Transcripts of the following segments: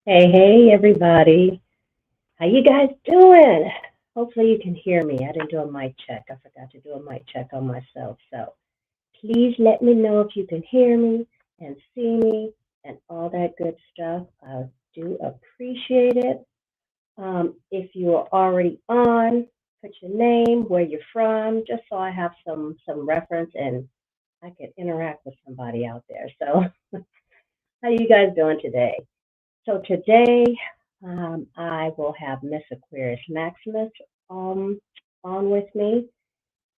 Hey, everybody. How you guys doing? Hopefully you can hear me. I didn't do a mic check. I forgot to do a mic check on myself. So please let me know if you can hear me and see me and all that good stuff. I do appreciate it. If you are already on, put your name, where you're from, just so I have some reference and I can interact with somebody out there. So how you guys doing today? So today, I will have Miss Aquarius Maximus um, on with me,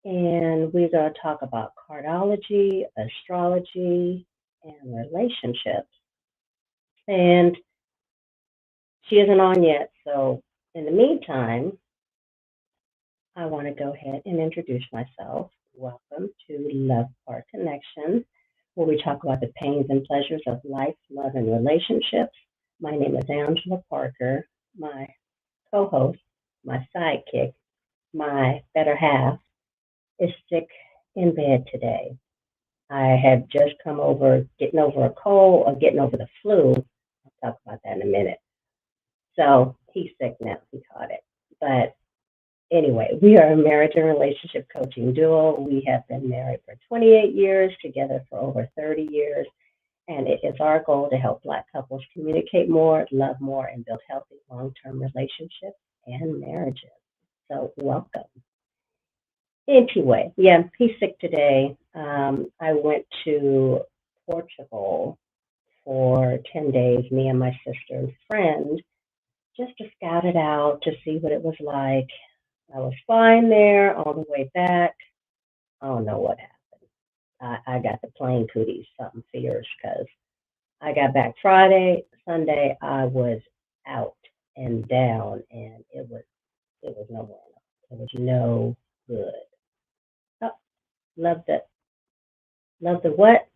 and we're going to talk about cardology, astrology, and relationships. And she isn't on yet, so in the meantime, I want to go ahead and introduce myself. Welcome to Love Part Connection, where we talk about the pains and pleasures of life, love, and relationships. My name is Angela Parker. My co-host, my sidekick, my better half, is sick in bed today. I have just come over getting over a cold or getting over the flu. I'll talk about that in a minute. So he's sick now. He caught it. But anyway, we are a marriage and relationship coaching duo. We have been married for 28 years, together for over 30 years. And it is our goal to help Black couples communicate more, love more, and build healthy long-term relationships and marriages. So welcome. Anyway, yeah, he's sick today. I went to Portugal for 10 days, me and my sister and friend, just to scout it out, to see what it was like. I was fine there all the way back. I don't know what happened. I got the plane cooties, something fierce, because I got back Friday, Sunday, I was out and down, and it was no bueno. It was no good. Oh, love the what?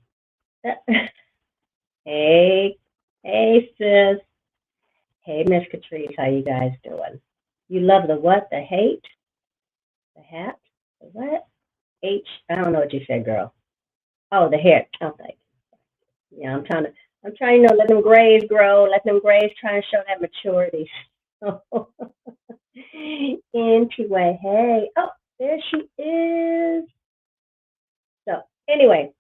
Hey, hey, sis. Hey, Miss Catrice, how you guys doing? You love the what? The hate? The hat? The what? I don't know what you said, girl. Oh, the hair. Oh, thank you. Yeah, I'm trying to let them grays grow, let them grays try and show that maturity. Anyway, hey. Oh, there she is. So, anyway,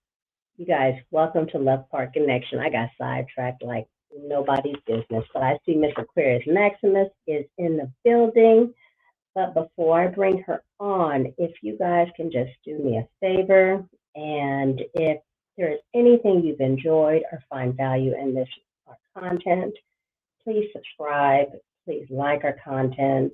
you guys, welcome to Love Park Connection. I got sidetracked like nobody's business, but I see Miss Aquarius Maximus is in the building. But before I bring her on, if you guys can just do me a favor, and if there is anything you've enjoyed or find value in this our content, please subscribe, please like our content.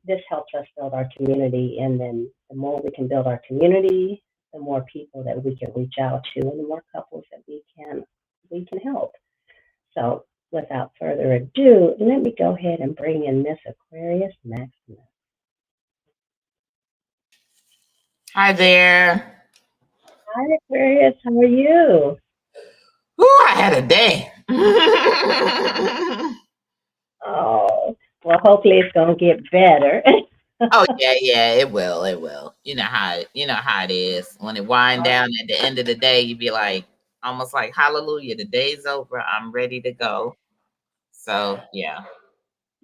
This helps us build our community, and then the more we can build our community, the more people that we can reach out to, and the more couples that we can help. So, without further ado, let me go ahead and bring in Miss Aquarius Maximus. Hi there. Hi, Aquarius. How are you? Ooh, I had a day. Oh, well, hopefully it's gonna get better. Oh yeah, it will. You know how it is. When it wind down at the end of the day, you be like almost like hallelujah, the day's over. I'm ready to go. So yeah.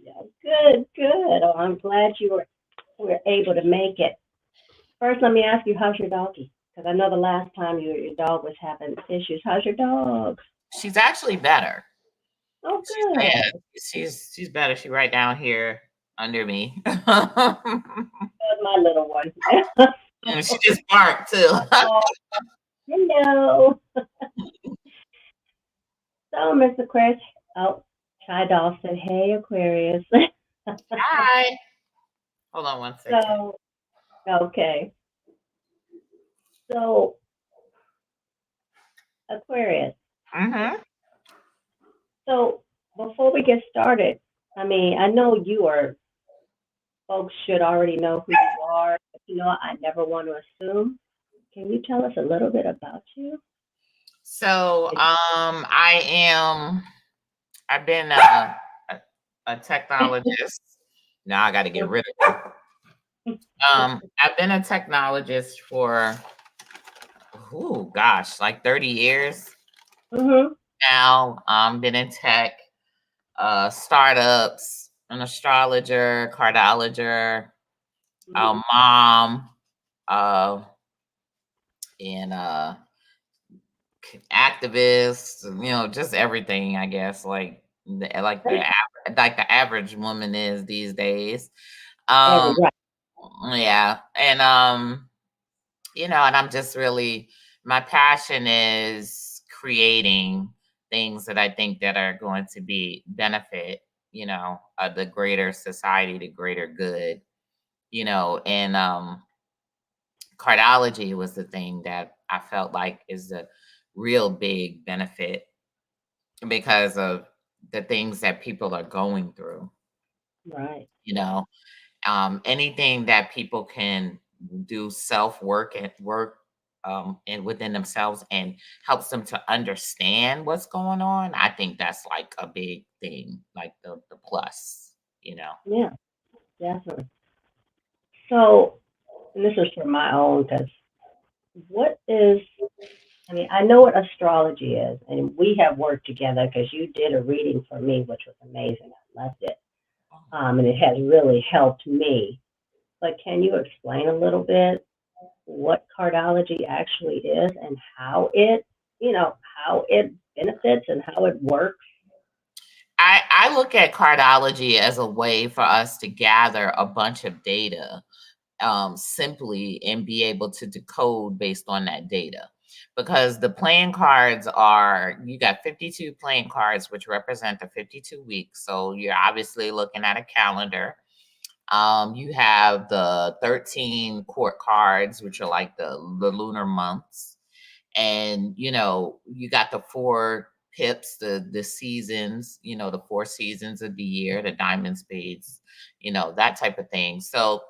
Yeah, good. Oh, I'm glad were able to make it. First, let me ask you, how's your doggy? Because I know the last time your dog was having issues. How's your dog? She's actually better. Oh, Yeah, good. she's better. She's right down here under me. That was my little one. And she just barked too. Oh, hello. So, Miss Aquarius. Oh, Shy Doll said, "Hey, Aquarius." Hi. Hold on one second. So, okay. So, Aquarius. Mm-hmm. So, before we get started, I mean, I know folks should already know who you are, but I never want to assume. Can you tell us a little bit about you? So I've been a technologist. Now I got to get rid of it. I've been a technologist for, like 30 years. Mm-hmm. Now been in tech. startups, an astrologer, cardologer, Mm-hmm. mom, uh, and activist, just everything, I guess, like the average woman is these days. Um, Right. yeah, and and I'm just really my passion is creating things that I think that are going to be benefit, the greater society, the greater good, and cardology was the thing that I felt like is the real big benefit because of the things that people are going through, Right. you Yeah. know. Anything that people can do self work and work and within themselves and helps them to understand what's going on. I think that's like a big thing, like the plus, you know. Yeah. Definitely. So, and this is for my own, because what is, I mean, I know what astrology is, and we have worked together because you did a reading for me, which was amazing. I loved it. And it has really helped me. But can you explain a little bit what cardology actually is and how it benefits and how it works? I look at cardology as a way for us to gather a bunch of data simply and be able to decode based on that data. Because the playing cards you got 52 playing cards, which represent the 52 weeks. So you're obviously looking at a calendar. You have the 13 court cards, which are like the lunar months. And, you got the four pips, the seasons, the four seasons of the year, the diamond spades, that type of thing. So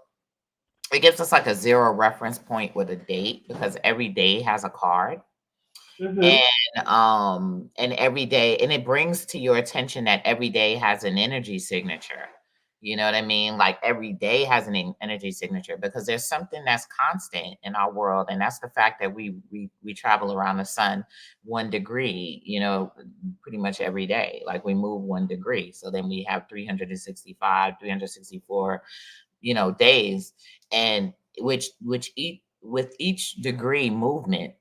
it gives us like a zero reference point with a date because every day has a card. Mm-hmm. And every day, and it brings to your attention that every day has an energy signature. You know what I mean? Like every day has an energy signature because there's something that's constant in our world, and that's the fact that we travel around the sun 1 degree, pretty much every day. Like we move 1 degree, so then we have 365, 364, days, and with each degree movement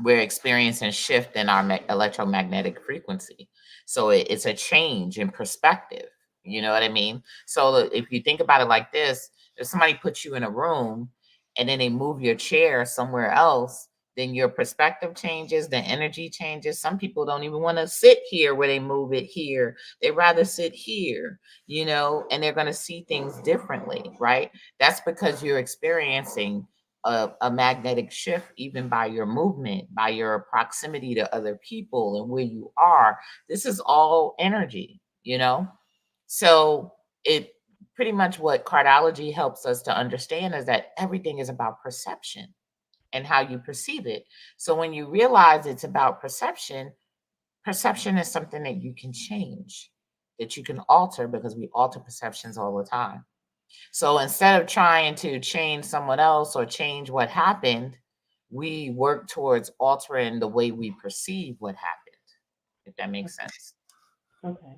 we're experiencing shift in our electromagnetic frequency. So it's a change in perspective. You know what I mean? So if you think about it like this, if somebody puts you in a room and then they move your chair somewhere else, then your perspective changes, the energy changes. Some people don't even want to sit here where they move it here. They rather sit here, and they're going to see things differently, right? That's because you're experiencing a magnetic shift, even by your movement, by your proximity to other people and where you are. This is all energy. So it pretty much what cardology helps us to understand is that everything is about perception and how you perceive it. So when you realize it's about perception, perception is something that you can change, that you can alter because we alter perceptions all the time. So instead of trying to change someone else or change what happened, we work towards altering the way we perceive what happened, if that makes sense. Okay.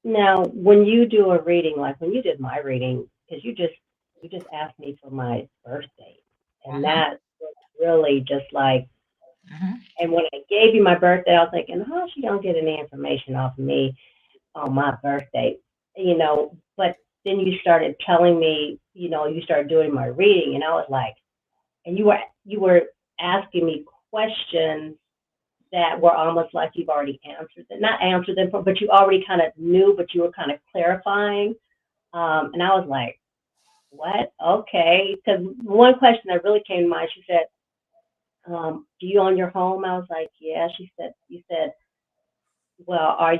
Now, when you do a reading, like when you did my reading, because you just asked me for my birth date, and Hmm. that was really just like. Hmm. And when I gave you my birthday, I was thinking, how is she gonna get any information off of me on my birthday? But then you started telling me, you started doing my reading, and I was like, and you were asking me questions that were almost like you've already answered them, not answered them, but you already kind of knew, but you were kind of clarifying. And I was like, what? Okay. Because one question that really came to mind, she said, do you own your home? I was like, yeah. You said, well, I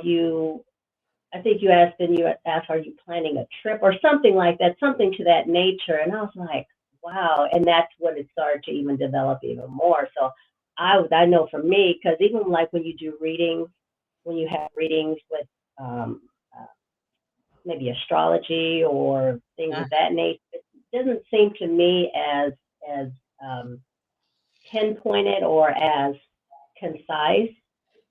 think you asked, then you asked, are you planning a trip or something like that, something to that nature. And I was like, wow. And that's when it started to even develop even more. So I know for me, because even like when you do readings, when you have readings with um, uh, maybe astrology or things of that nature, it doesn't seem to me as um, pinpointed or as concise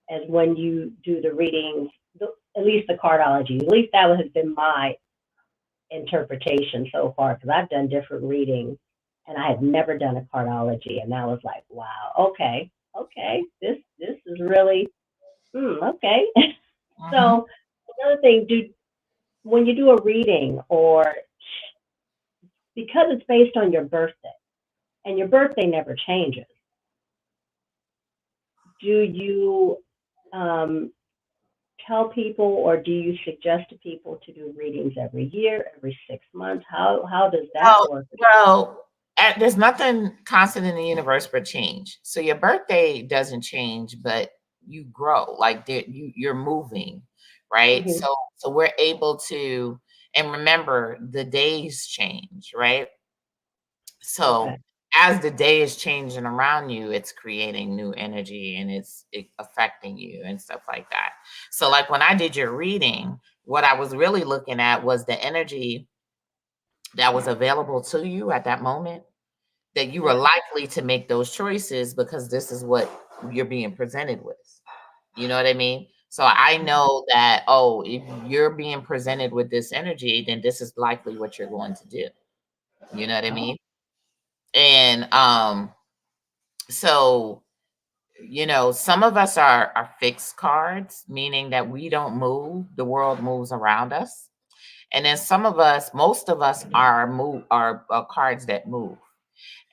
as when you do the readings at least the cardology. At least that has been my interpretation so far because I've done different readings and I had never done a cardology, and I was like, wow, okay, this is really okay. Mm-hmm. So another thing, when you do a reading, or because it's based on your birthday and your birthday never changes, do you um, tell people, or do you suggest to people to do readings every year, every 6 months? How does that Well, work? there's nothing constant in the universe but change. So your birthday doesn't change, but you grow. Like you're moving, right? Hmm. So we're able to, and remember the days change, right? So Okay. as the day is changing around you, it's creating new energy and it's affecting you and stuff like that. So like when I did your reading, what I was really looking at was the energy that was available to you at that moment, that you were Okay. likely to make those choices because this is what you're being presented with. You know what I mean? So I know that, oh, if you're being presented with this energy, then this is likely what you're going to do. You know what I Oh. mean? And so some of us are fixed cards, meaning that we don't move, the world moves around us. And then some of us, most of us are cards that move.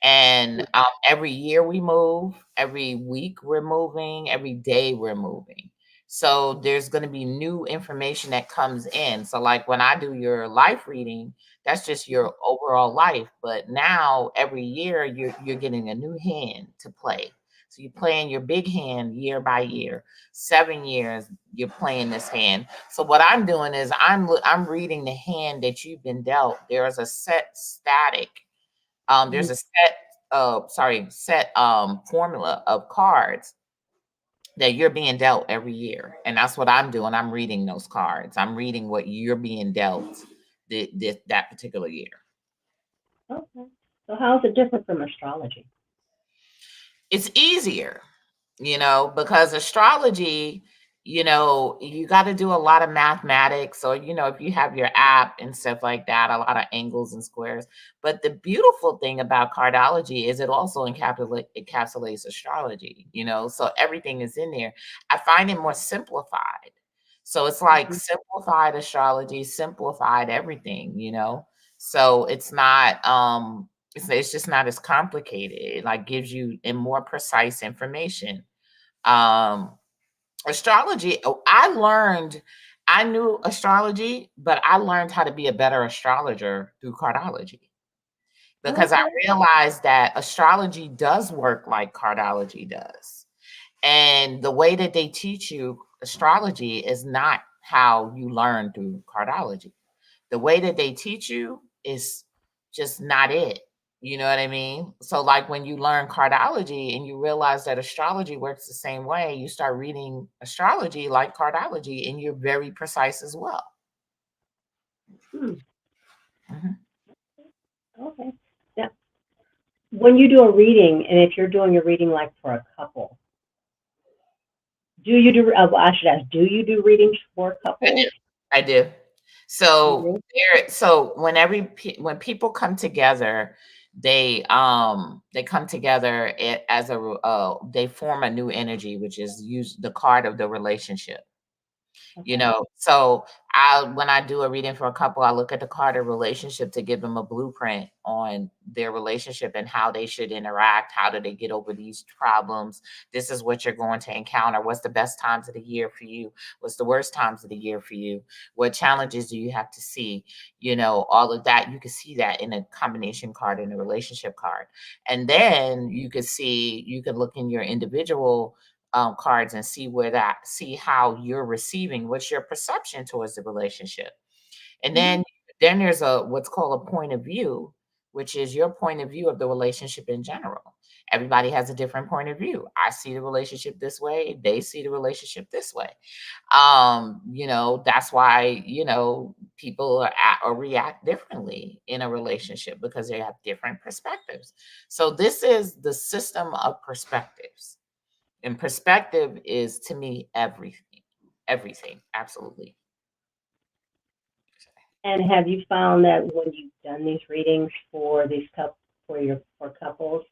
And every year we move, every week we're moving, every day we're moving. So there's going to be new information that comes in. So, like when I do your life reading, that's just your overall life. But now every year you're getting a new hand to play. So you're playing your big hand year by year. 7 years you're playing this hand. So what I'm doing is I'm reading the hand that you've been dealt. There's a set static there's Mhm. a set formula of cards that you're being dealt every year. And that's what I'm doing. I'm reading those cards. I'm reading what you're being dealt that particular year. Okay. So how is it different from astrology? It's easier, because astrology, you got to do a lot of mathematics, or, if you have your app and stuff like that, a lot of angles and squares. But the beautiful thing about cardology is it also encapsulates astrology, so everything is in there. I find it more simplified. So it's like Hmm. simplified astrology, simplified everything, so it's just not as complicated. It like gives you a more precise information. Um, Astrology, I knew astrology, but I learned how to be a better astrologer through cardology because I Okay. realized that astrology does work like cardology does. And the way that they teach you astrology is not how you learn through cardology. The way that they teach you is just not it. You know what I mean? So, like when you learn cardology and you realize that astrology works the same way, you start reading astrology like cardology, and you're very precise as well. Hmm. Mhm. Okay. Now, when you do a reading, and if you're doing a reading like for a couple, do you do? Well, I should ask, do you do readings for I do. couples? I do. You So do? when people come together, they come together as they form a new energy, which is use the card of the relationship. Okay. So when I do a reading for a couple, I look at the card of relationship to give them a blueprint on their relationship and how they should interact. How do they get over these problems? This is what you're going to encounter. What's the best times of the year for you? What's the worst times of the year for you? What challenges do you have to see? All of that. You can see that in a combination card and a relationship card. And then you can look in your individual cards and see how you're receiving, what's your perception towards the relationship. And Hmm. then there's what's called a point of view, which is your point of view of the relationship in general. Everybody has a different point of view. I see the relationship this way, they see the relationship this way. That's why, people act or react differently in a relationship because they have different perspectives. So this is the system of perspectives. And perspective is to me everything. everything. Absolutely. And have you found that when you've done these readings for these for couples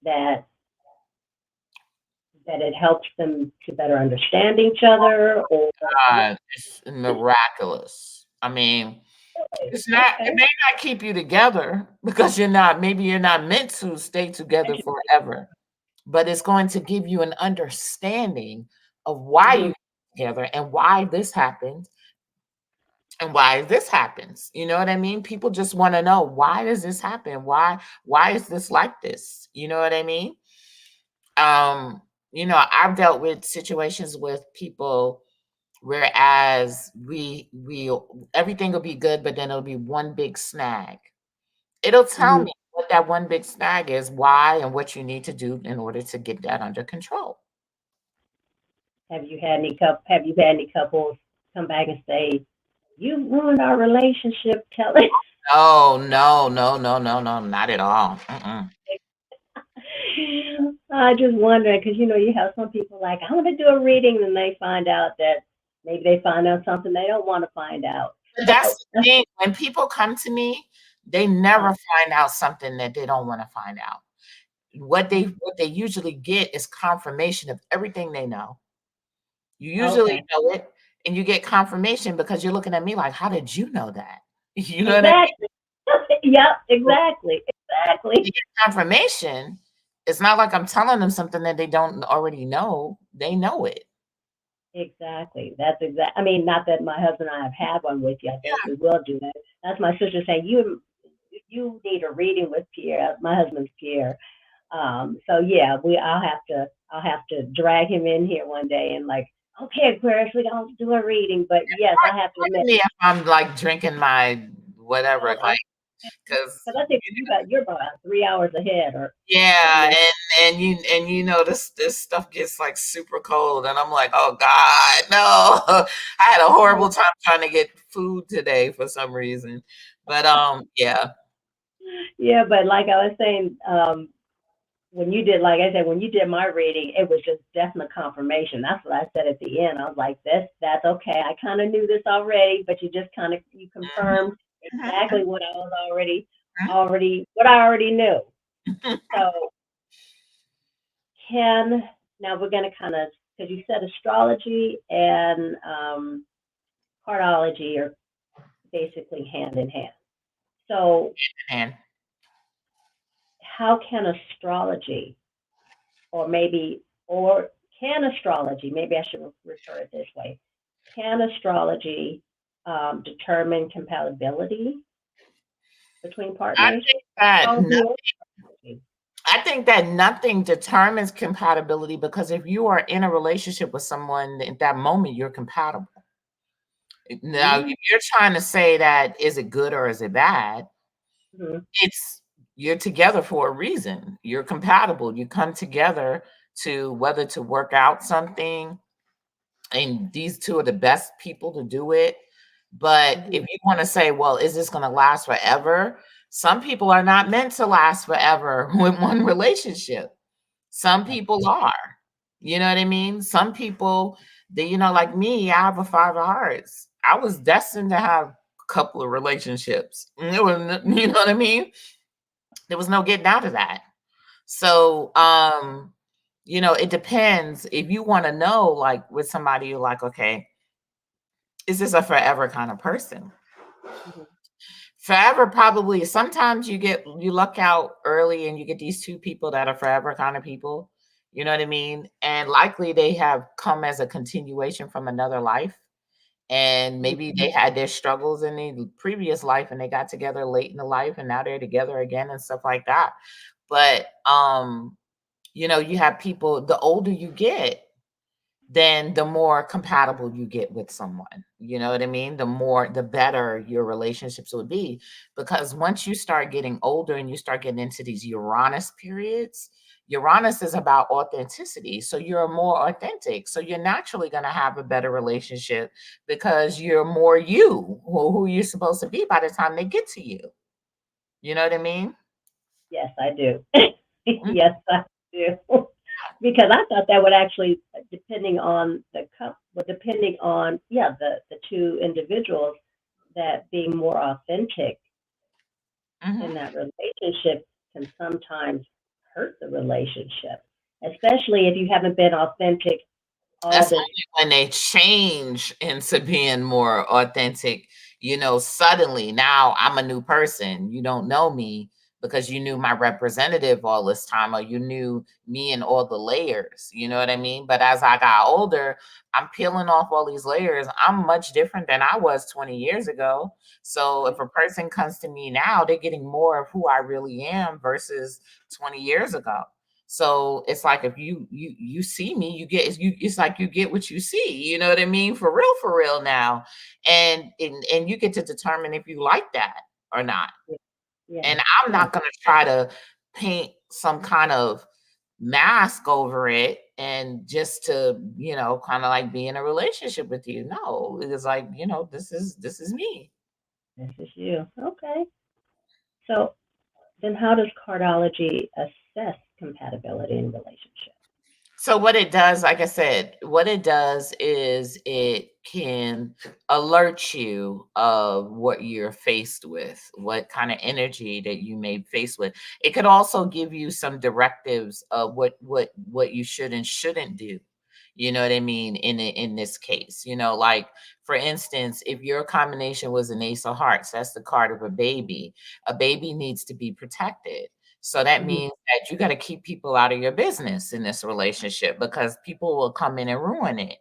that it helps them to better understand each other, or It's miraculous. I mean, it's not, it okay, may not keep you together because maybe you're not meant to stay together forever, but it's going to give you an understanding of why hmm you together and why this happened and why this happens. You know what I mean? People just want to know, why does this happen? Why is this like this? You know what I mean? Um, I've dealt with situations with people whereas we everything will be good, but then it'll be one big snag. It'll tell hmm me what that one big snag is, why, and what you need to do in order to get that under control. have you had any couples come back and say, you ruined our relationship? Tell it. No, no, no, no, no, no, not at all. Mm-mm. I just wonder because you have some people like, I want to do a reading, and they find out that maybe they find out something they don't want to find out. But that's So, the thing. When people come to me, they never find out something that they don't want to find out. What they usually get is confirmation of everything they know. You usually okay, know it, and you get confirmation because you're looking at me like, "How did you know that?" You know what I mean? exactly. Yep, So exactly, you exactly, get confirmation. It's not like I'm telling them something that they don't already know. They know it. exactly. That's exact. I mean, not that my husband and I have had one with you. I think Yeah. we will do that. That's my sister saying you need a reading with Pierre. My husband's Pierre. So yeah, I'll have to drag him in here one day and like, okay, Aquarius, we're gonna do a reading. But yes, I have to admit, Me if I'm like drinking my whatever, oh, like, because because I think you're about 3 hours ahead or something. yeah, and this stuff gets like super cold, and I'm like, oh God, no! I had a horrible time trying to get food today for some reason, but yeah, Yeah, but like I was saying, when you did, like I said, when you did my reading, it was just definite confirmation. That's what I said at the end. I was like, that's okay. I kind of knew this already, but you just kind of you confirmed mhm, exactly what I was already mhm. already what I already knew. So can now we're going to kind of, because you said astrology and cardology are basically hand in hand. So And how can astrology, or maybe, or can astrology, maybe I should refer it this way, can astrology determine compatibility between I partners? think that Astrology or astrology? I think that nothing determines compatibility because if you are in a relationship with someone at that moment, you're compatible. Now, if Mm-hmm. you're trying to say that is it good or is it bad, it's you're together for a reason. You're compatible. You come together to whether to work out something, and these two are the best people to do it. But Mm-hmm. if you want to say, well, is this going to last forever? Some people are not meant to last forever with one relationship. Some That's people are. You know what I mean? Some people, like me, I have a 5 of hearts. I was destined to have a couple of relationships. You know what I mean? There was no getting out of that. So, it depends. If you want to know, like with somebody, you're like, okay, is this a forever kind of person? mm-hmm. Forever, probably. Sometimes you luck out early and you get these two people that are forever kind of people. You know what I mean? And likely they have come as a continuation from another life. And maybe they had their struggles in the previous life and they got together late in the life and now they're together again and stuff like that. But you have people, the older you get, then the more compatible you get with someone. You know what I mean? The better your relationships would be. Because once you start getting older and you start getting into these Uranus periods, Uranus is about authenticity. So you're more authentic. So you're naturally going to have a better relationship because you're more you, who you're supposed to be by the time they get to you. You know what I mean? Yes, I do. Mm, Yes, I do. Because I thought that would actually depending on the couple, well, depending on, yeah, the two individuals, that being more authentic in Mhm. that relationship can sometimes hurt the relationship, especially if you haven't been authentic all That's this. when they change into being more authentic, suddenly now I'm a new person. You don't know me because you knew my representative all this time, or you knew me and all the layers. You know what I mean? But as I got older, I'm peeling off all these layers. I'm much different than I was 20 years ago. So if a person comes to me now, they're getting more of who I really am versus 20 years ago. So it's like if you see me, it's like you get what you see, you know what I mean? For real now. And you get to determine if you like that or not. Yeah, And I'm yeah, not gonna try to paint some kind of mask over it and just to, kind of like be in a relationship with you. No, it's like, this is me. this is you. Okay. So then how does cardology assess compatibility in relationships? So what it does, like I said, what it does is it can alert you of what you're faced with, what kind of energy that you may face with. It could also give you some directives of what you should and shouldn't do. You know what I mean? In this case, like for instance, if your combination was an ace of hearts, that's the card of a baby. A baby needs to be protected. So that Mhm. means that you got to keep people out of your business in this relationship because people will come in and ruin it,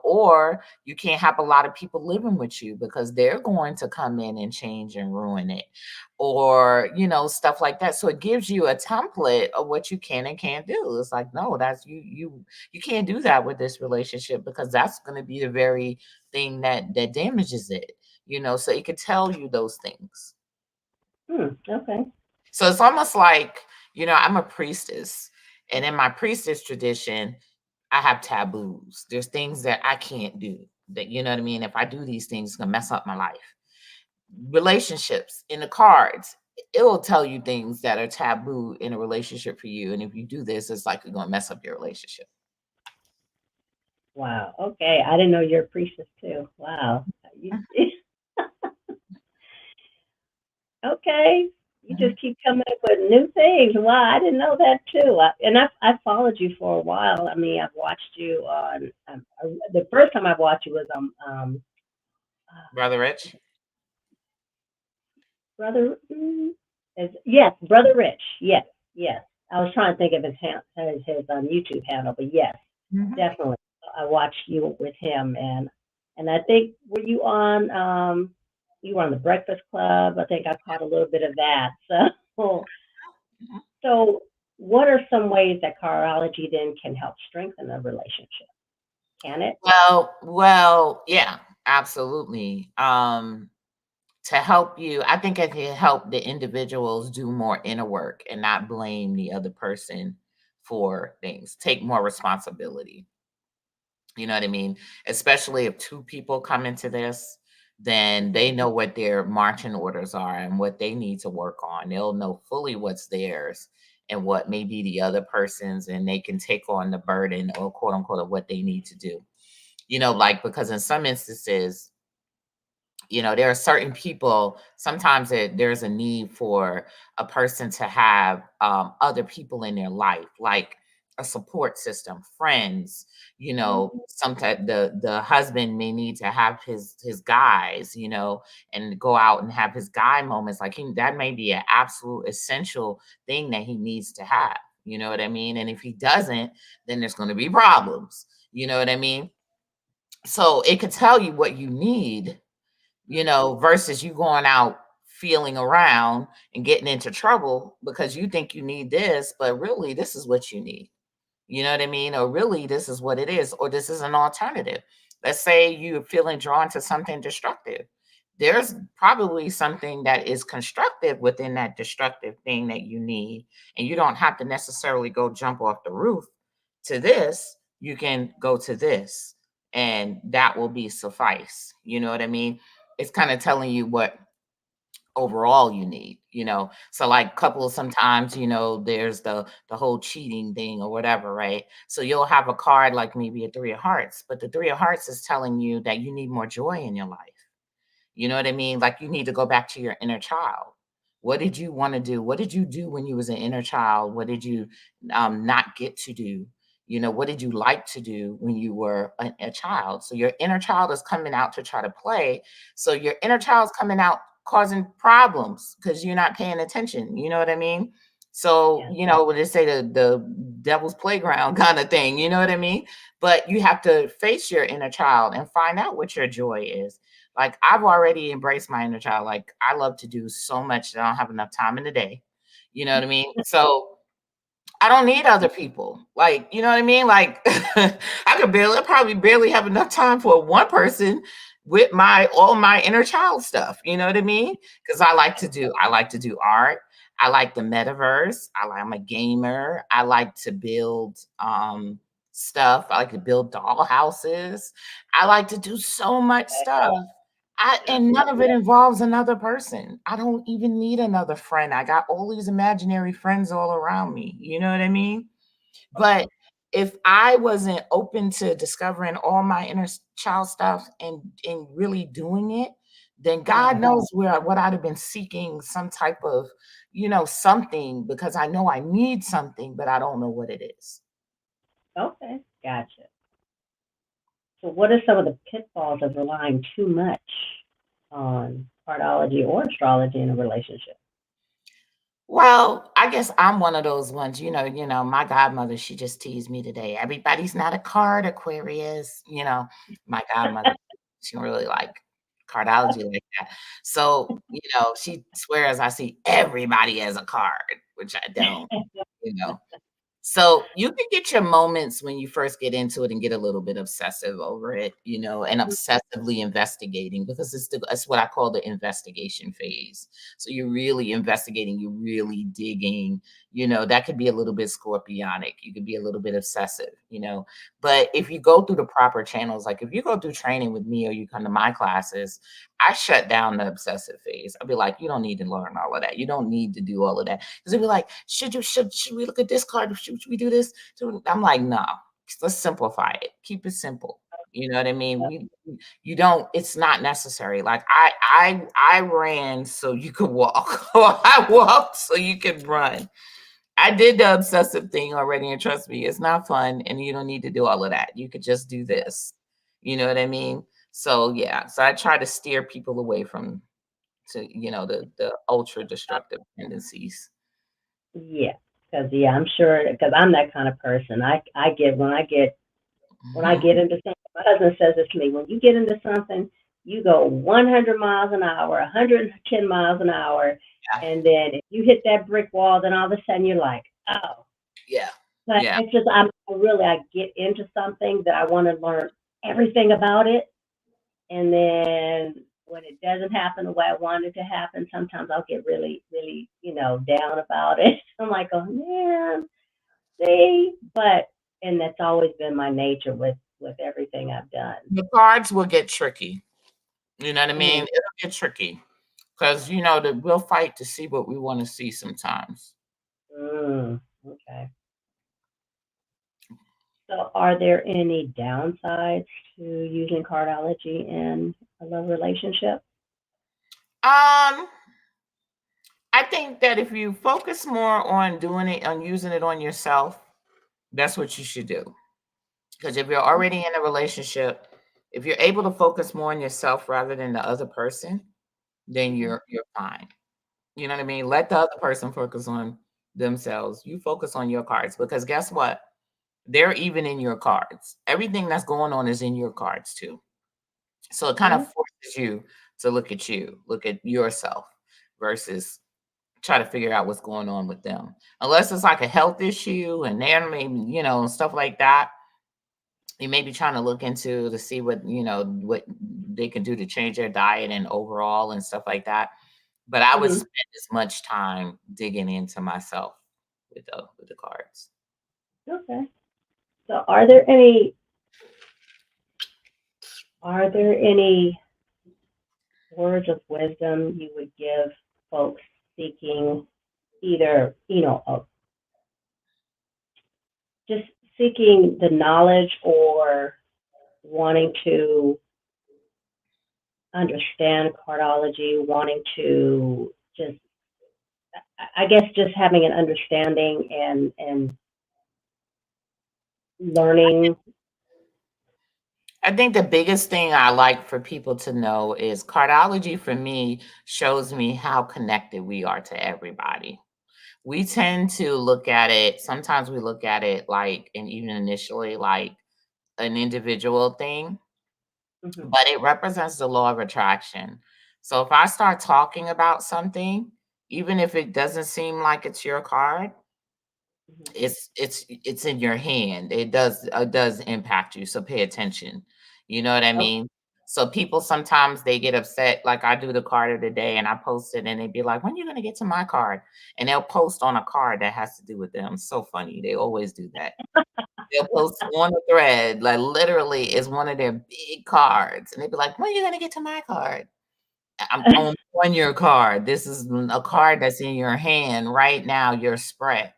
or you can't have a lot of people living with you because they're going to come in and change and ruin it, or, stuff like that. So it gives you a template of what you can and can't do. It's like, no, that's you can't do that with this relationship because that's going to be the very thing that damages it, so it could tell you those things. Okay. So it's almost like, I'm a priestess, and in my priestess tradition, I have taboos. There's things that I can't do that, you know what I mean? If I do these things, it's gonna mess up my life. Relationships in the cards, it will tell you things that are taboo in a relationship for you. And if you do this, it's like you're gonna mess up your relationship. Wow. Okay. I didn't know you're a priestess too. Wow. You, okay. You Mhm. just keep coming up with new things. Wow, I didn't know that too. I followed you for a while. I mean, I've watched you on. The first time I watched you was on Brother uh, Rich. Brother. Yes, Brother Rich. Yes, yes. I was trying to think of his YouTube handle, but yes, Mhm. definitely. I watched you with him, and I think were you on you were on the Breakfast Club. I think I caught a little bit of that. So Mhm. so what are some ways that cardiology then can help strengthen a relationship? Can it? Well, yeah, absolutely. To help you, I think it can help the individuals do more inner work and not blame the other person for things. Take more responsibility. You know what I mean? Especially if two people come into this, then Mhm. they know what their marching orders are and what they need to work on. They'll know fully what's theirs and what may be the other person's, and they can take on the burden or quote unquote of what they need to do. Like because in some instances, there are certain people, sometimes there's a need for a person to have other people in their life, like a support system, friends. Mhm. Sometimes the husband may need to have his guys, and go out and have his guy moments. Like that may be an absolute essential thing that he needs to have. You know what I mean? And if he doesn't, then there's going to be problems. You know what I mean? So it could tell you what you need, versus you going out feeling around and getting into trouble because you think you need this, but really this is what you need. You know what I mean? Or really this is what it is, or this is an alternative. Let's say you're feeling drawn to something destructive. There's probably something that is constructive within that destructive thing that you need. And you don't have to necessarily go jump off the roof to this. You can go to this, and that will be suffice. You know what I mean? It's kind of telling you what overall you need, so like couples sometimes, there's the whole cheating thing or whatever, right? So you'll have a card like maybe a three of hearts, but the three of hearts is telling you that you need more joy in your life. You know what I mean? Like you need to go back to your inner child. What did you want to do? What did you do when you was an inner child? What did you not get to do? What did you like to do when you were a child? So your inner child is coming out to try to play. So your inner child's coming out causing problems because you're not paying attention. You know what I mean? So, Yeah. when they say the devil's playground kind of thing, you know what I mean? But you have to face your inner child and find out what your joy is. Like I've already embraced my inner child. Like I love to do so much that I don't have enough time in the day. You know what I mean? So I don't need other people. Like, you know what I mean? Like I probably barely have enough time for one person with all my inner child stuff. You know what I mean? Because I like to do art. I like the metaverse. I'm a gamer. I like to build stuff. I like to build doll houses. I like to do so much stuff. And none of it involves another person. I don't even need another friend. I got all these imaginary friends all around me. You know what I mean? But if I wasn't open to discovering all my inner child stuff and really doing it, then God Yeah. knows what I'd have been seeking some type of, something because I know I need something, but I don't know what it is. Okay. Gotcha. So, what are some of the pitfalls of relying too much on cardology or astrology in a relationship? Well, I guess I'm one of those ones, my godmother, she just teased me today. Everybody's not a card Aquarius, my godmother, she don't really like cardology like that. So, she swears I see everybody as a card, which I don't, you know. So you can get your moments when you first get into it and get a little bit obsessive over it, and obsessively investigating because it's what I call the investigation phase. So you're really investigating, you're really digging, that could be a little bit scorpionic. You could be a little bit obsessive. But if you go through the proper channels, like if you go through training with me or you come to my classes, I shut down the obsessive phase. I'll be like, you don't need to learn all of that. You don't need to do all of that. Because they'll be like, should we look at this card? Should we do this? I'm like, no, let's simplify it. Keep it simple. You know what I mean? You don't, it's not necessary. Like I ran so you could walk, or I walked so you could run. I did the obsessive thing already, and trust me, it's not fun, and you don't need to do all of that. You could just do this. You know what I mean? So yeah, so I try to steer people away from the ultra destructive tendencies. Yeah, because I'm sure because I'm that kind of person. I get when I get into something. My husband says this to me: when you get into something, you go 100 miles an hour, 110 miles an hour, Yeah, and then if you hit that brick wall, then all of a sudden you're like, oh. yeah, But yeah. it's just I get into something that I want to learn everything about it, and then when it doesn't happen the way I want it to happen, sometimes I'll get really, really, down about it. I'm like, oh man, see, but and that's always been my nature with everything I've done. The cards will get tricky. You know what I mean? Hmm. It'll get tricky because that we'll fight to see what we want to see sometimes. Okay. So, are there any downsides to using cardology in a love relationship? Um, I think that if you focus more on doing it, on using it on yourself, that's what you should do. Because if you're already in a relationship, if you're able to focus more on yourself rather than the other person, then Mhm. you're fine. You know what I mean? Let the other person focus on themselves. You focus on your cards because guess what? They're even in your cards. Everything that's going on is in your cards too. So it kind of Yeah. forces you to look at yourself versus try to figure out what's going on with them. Unless it's like a health issue and they're maybe, stuff like that. You may be trying to look into to see what they can do to change their diet and overall and stuff like that. But I would Hmm. spend as much time digging into myself with the cards. Okay. So, are there any words of wisdom you would give folks seeking either, just seeking the knowledge or wanting to understand cardology, wanting to just, I guess, just having an understanding and learning. I think the biggest thing I like for people to know is cardology for me shows me how connected we are to everybody. We tend to look at it, sometimes we look at it like, and even initially, like an individual thing, Mm-hmm, but it represents the law of attraction. So if I start talking about something, even if it doesn't seem like it's your card, mm-hmm. it's in your hand. It does impact you, so pay attention. You know what I Okay. mean? So people sometimes they get upset, like I do the card of the day and I post it and they'd be like, when you gonna get to my card? And they'll post on a card that has to do with them. So funny. They always do that. They'll post on a thread, like literally is one of their big cards. And they'd be like, when you gonna get to my card? I'm on your card. This is a card that's in your hand right now, your spread.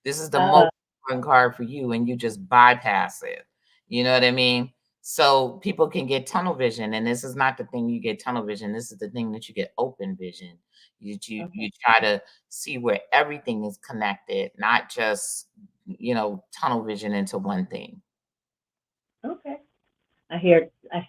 This is the uh, most important card for you, and you just bypass it. You know what I mean? So people can get tunnel vision, and this is not the thing you get tunnel vision. This is the thing that you get open vision. You okay. try to see where everything is connected, not just tunnel vision into one thing. Okay. I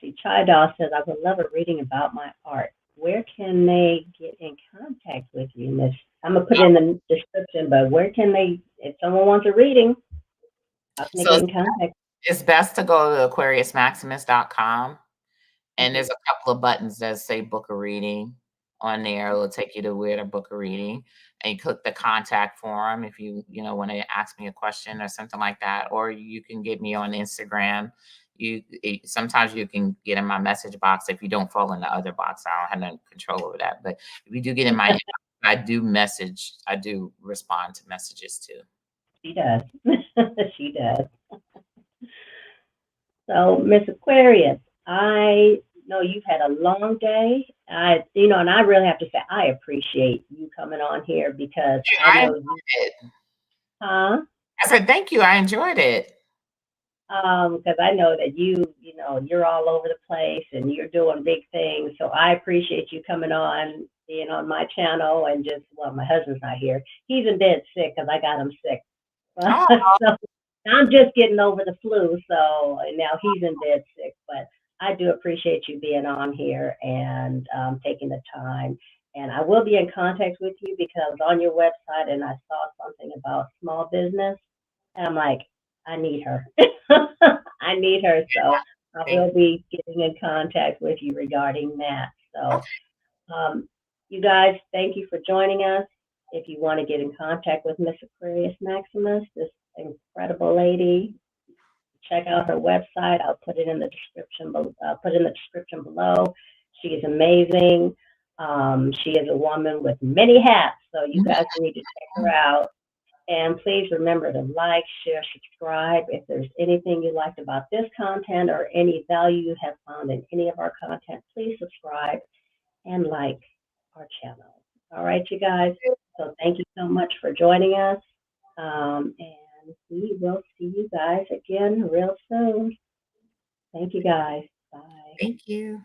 see Chai says, I would love a reading about my art. Where can they get in contact with you, Miss? I'm gonna put it in the description, but where can they, if someone wants a reading, how can they So get in contact? it's best to go to aquariusmaximus.com. And Mm-hmm, there's a couple of buttons that say book a reading on there. It'll take you to where to book a reading. And you click the contact form if you want to ask me a question or something like that. Or you can get me on Instagram. Sometimes you can get in my message box if you don't fall in the other box. I don't have no control over that. But if you do get in my I do respond to messages too. she does. She does. So, Miss Aquarius, I know you've had a long day. And I really have to say, I appreciate you coming on here because I I know enjoyed you, it. huh? I said thank you. I enjoyed it. Because I know that you're all over the place and you're doing big things. So I appreciate you coming on, being on my channel, and just, well, my husband's not here. He's in bed sick because I got him sick. Oh, So I'm just getting over the flu, so and now he's in bed sick. But I do appreciate you being on here and taking the time. And I will be in contact with you because on your website and I saw something about small business. And I'm like, I need her. I need her. So I thank will be getting in contact with you regarding that. So you guys, thank you for joining us. If you want to get in contact with Miss Aquarius Maximus, this incredible lady, check out her website. I'll put it in the description. Put in the description below. She is amazing. She is a woman with many hats, so you you. guys need to check her out. And please remember to like, share, subscribe. If there's anything you liked about this content or any value you have found in any of our content, please subscribe and like our channel. All right, you guys. So thank you so much for joining us. And we will see you guys again real soon. Thank you guys. Bye. Thank you.